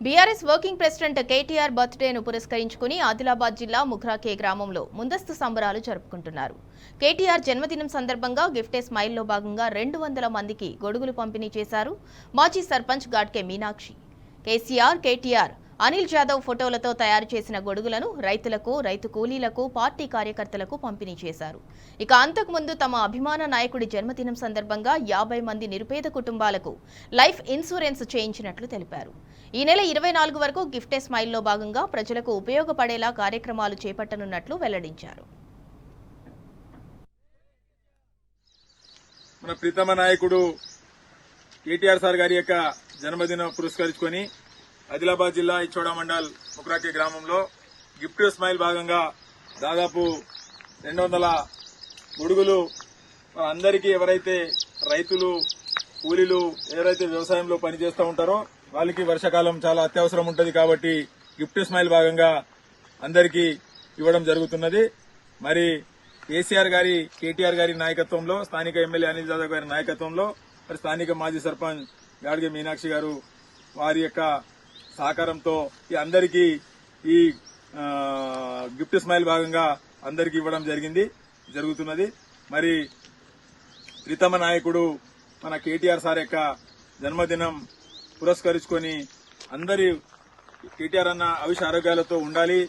BRS working president KTR బర్త్డేను పురస్కరించుకుని ఆదిలాబాద్ జిల్లా ముఖ్రాకే గ్రామంలో ముందస్తు సంబరాలు జరుపుకుంటున్నారు. కేటీఆర్ జన్మదినం సందర్భంగా గిఫ్టే స్మైల్లో భాగంగా 200 మందికి గొడుగులు పంపిణీ చేశారు. మాజీ సర్పంచ్ గాడ్కే మీనాక్షి కేసీఆర్, కేటీఆర్, అనిల్ జాదవ్ ఫోటోలతో తయారు చేసిన గొడుగులను రైతులకు, రైతు కూలీలకు, పార్టీ కార్యకర్తలకు పంపిణీ చేశారు. ఇక అంతకుముందు తమ అభిమాన నాయకుడి జన్మదినం సందర్భంగా 50 మంది నిరుపేద కుటుంబాలకు లైఫ్ ఇన్సూరెన్స్ చేయించినట్లు తెలిపారు. ఈ నెల 24 వరకు గిఫ్టే స్మైల్లో భాగంగా ప్రజలకు ఉపయోగపడేలా కార్యక్రమాలు చేపట్టనున్నట్లు వెల్లడించారు. మన ప్రీతమ నాయకుడు కేటీఆర్ సార్ గారి యొక్క జన్మదినం పురస్కరించుకొని ఆదిలాబాద్ జిల్లా ఇచ్చోడ మండల్ ముక్రాకే గ్రామంలో గిఫ్ట్ స్మైల్ భాగంగా దాదాపు 200 గొడుగులు అందరికీ ఎవరైతే రైతులు, కూలీలు ఎవరైతే వ్యవసాయంలో పనిచేస్తూ ఉంటారో వాళ్ళకి వర్షాకాలం చాలా అత్యవసరం ఉంటుంది కాబట్టి గిఫ్ట్ స్మైల్ భాగంగా అందరికీ ఇవ్వడం జరుగుతున్నది. మరి కేటీఆర్ గారి నాయకత్వంలో, స్థానిక ఎమ్మెల్యే అనిల్ జాదవ్ గారి నాయకత్వంలో, మరి స్థానిక మాజీ సర్పంచ్ గాడ్గే మీనాక్షి గారు వారి యొక్క సహకారంతో అందరికీ ఈ గిఫ్ట్ స్మైల్ భాగంగా అందరికీ ఇవ్వడం జరుగుతున్నది. మరి ప్రీతమ నాయకుడు మన కేటీఆర్ సార్ యొక్క జన్మదినం పురస్కరించుకొని అందరి కేటీఆర్ అన్న ఆయుష ఆరోగ్యాలతో ఉండాలి,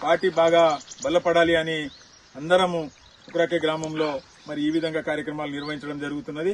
పార్టీ బాగా బలపడాలి అని అందరము ముక్రాకే గ్రామంలో మరి ఈ విధంగా కార్యక్రమాలు నిర్వహించడం జరుగుతున్నది.